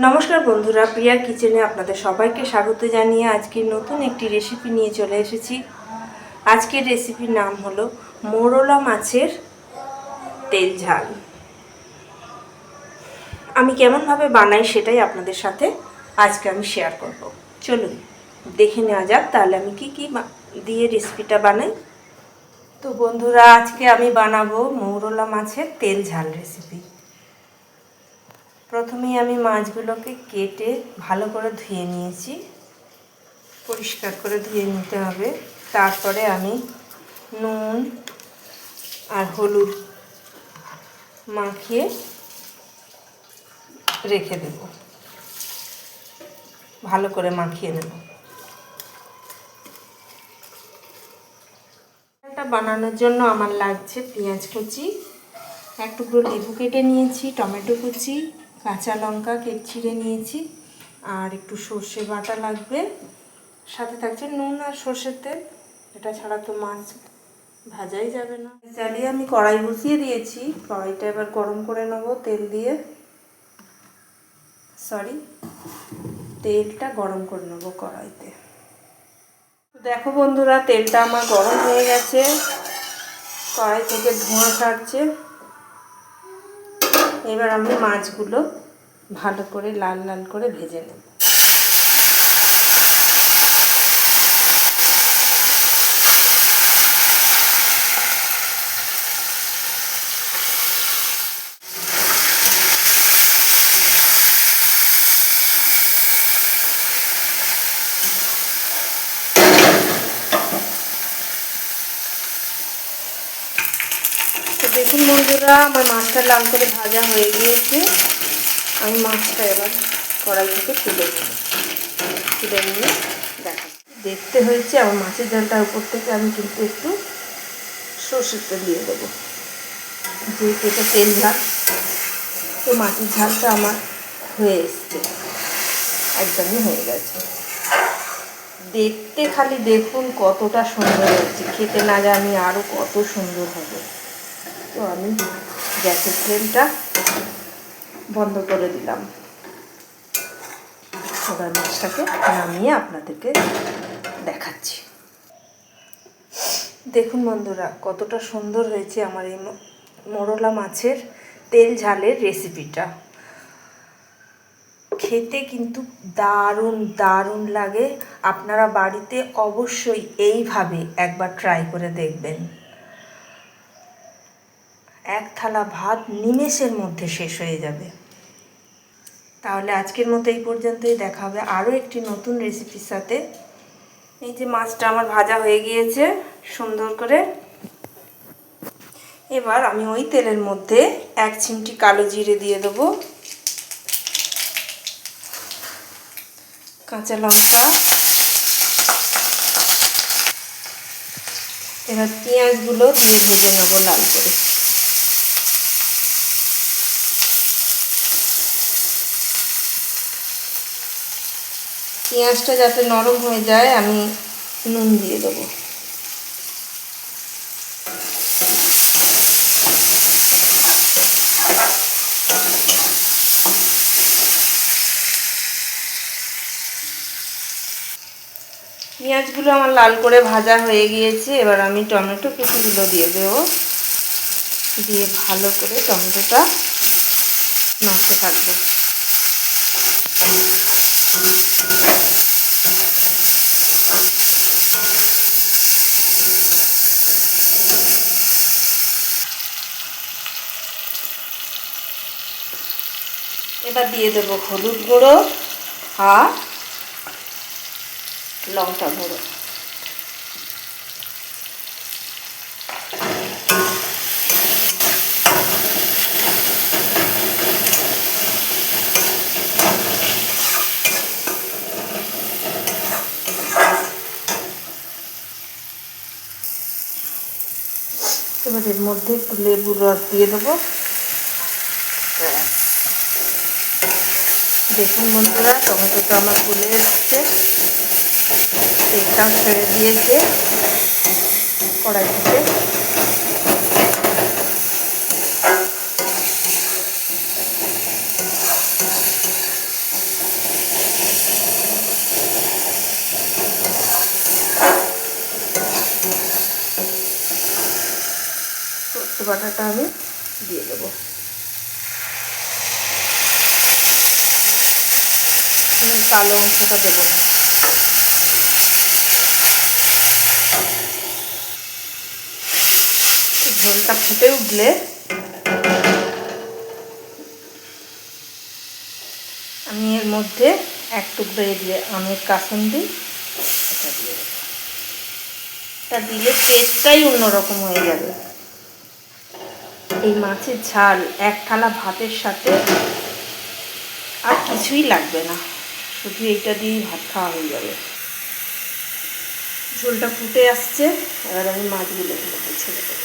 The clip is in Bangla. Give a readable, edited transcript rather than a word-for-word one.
নমস্কার বন্ধুরা, প্রিয়া কিচেনে আপনাদের সবাইকে স্বাগত জানিয়ে আজকে নতুন একটি রেসিপি নিয়ে চলে এসেছি। আজকের রেসিপির নাম হলো মোরলা মাছের তেল ঝাল। আমি কেমনভাবে বানাই সেটাই আপনাদের সাথে আজকে আমি শেয়ার করব। চলুন দেখে নেওয়া যাক তাহলে আমি কি দিয়ে রেসিপিটা বানাই। তো বন্ধুরা, আজকে আমি বানাবো মোরলা মাছের তেল ঝাল রেসিপি। প্রথমেই আমি মাছগুলোকে কেটে ভালো করে ধুয়ে নিয়েছি, পরিষ্কার করে ধুয়ে নিতে হবে। তারপরে আমি নুন আর হলুদ মাখিয়ে রেখে দেব, ভালো করে মাখিয়ে নেব। এটা বানানোর জন্য আমার লাগছে পেঁয়াজ কুচি, এক টুকরো লেবু কেটে নিয়েছি, টমেটো কুচি, কাঁচা লঙ্কা ছিঁড়ে নিয়েছি, আর একটু সর্ষে বাটা লাগবে। সাথে থাকছে নুন আর সর্ষের তেল, এটা ছাড়া তো মাছ ভাজাই যাবে না। জ্বালিয়ে আমি কড়াই বসিয়ে দিয়েছি, কড়াইটা এবার গরম করে নেব তেল দিয়ে। তেলটা গরম করে নেব কড়াইতে। দেখো বন্ধুরা, তেলটা আমার গরম হয়ে গেছে, কড়াই থেকে ধোঁয়া ছাড়ছে। এবার আমি মাছগুলো ভালো করে লাল লাল করে ভেজে নেব। তো দেখুন বন্ধুরা, আমার মাছটা লাল করে ভাজা হয়ে গিয়েছে। আমি মাছটা এবার কড়াই থেকে তুলে নিয়ে দেখতে হয়েছে। আমার মাছের ঝালটার উপর থেকে আমি কিন্তু একটু সর্ষের তেল দিয়ে দেবো, যেহেতু এটা তেল ঝাল। তো মাছের ঝালটা আমার হয়ে এসছে, একদমই হয়ে গেছে। দেখতে খালি দেখুন কতটা সুন্দর হয়েছে, খেতে না জানি আরও কত সুন্দর হবে। তো আমি গ্যাসের ফ্লেমটা বন্ধ করে দিলাম। এবার মাছটাকে নামিয়ে আপনাদেরকে দেখাচ্ছি। দেখুন বন্ধুরা, কতটা সুন্দর হয়েছে আমার এই মোরলা মাছের তেল ঝালের রেসিপিটা। খেতে কিন্তু দারুণ দারুণ লাগে। আপনারা বাড়িতে অবশ্যই এইভাবে একবার ট্রাই করে দেখবেন। এক থালা ভাত নিমেষের মধ্যে শেষ হয়ে যাবে। তাহলে আজকের মতো এই পর্যন্তই, দেখা হবে আরও একটি নতুন রেসিপির সাথে। এই যে মাছটা আমার ভাজা হয়ে গিয়েছে সুন্দর করে। এবার আমি ওই তেলের মধ্যে 1 চিমটি কালো জিরে দিয়ে দেবো, কাঁচা লঙ্কা। এবার পেঁয়াজগুলো দিয়ে ভেজে নেব লাল করে। পেঁয়াজটা যাতে নরম হয়ে যায় আমি নুন দিয়ে দেবো। পেঁয়াজগুলো আমার লাল করে ভাজা হয়ে গিয়েছে। এবার আমি টমেটো কুচিগুলো দিয়ে দেবো, দিয়ে ভালো করে টমেটোটা নাড়তে থাকবো। এবার দিয়ে দেবো হলুদ গুঁড়ো আর লঙ্কা গুঁড়ো। এবার এর মধ্যে একটু লেবুর রস দিয়ে দেবো। দেখুন বন্ধুরা, টমেটোটা আমার ফুলে এসছে, তেলটাও ছেড়ে দিয়েছে কড়াই থেকে। বাটাটা আমি দিয়ে দেবো। কালো অংশটা দেবো না। ঝোলটা ফুটে উঠলে আমি এর মধ্যে এক টুকরো দিয়ে আমের কাসুন্দি এটা দিয়ে দেবো। এটা দিলে টেস্টটাই অন্যরকম হয়ে যাবে। এই মাছের ঝাল এক থালা ভাতের সাথে আর কিছুই লাগবে না, শুধু এইটা দিয়েই ভাত খাওয়া হয়ে যাবে। ঝোলটা ফুটে আসছে, এবার আমি মাছগুলো ছেড়ে দেবো।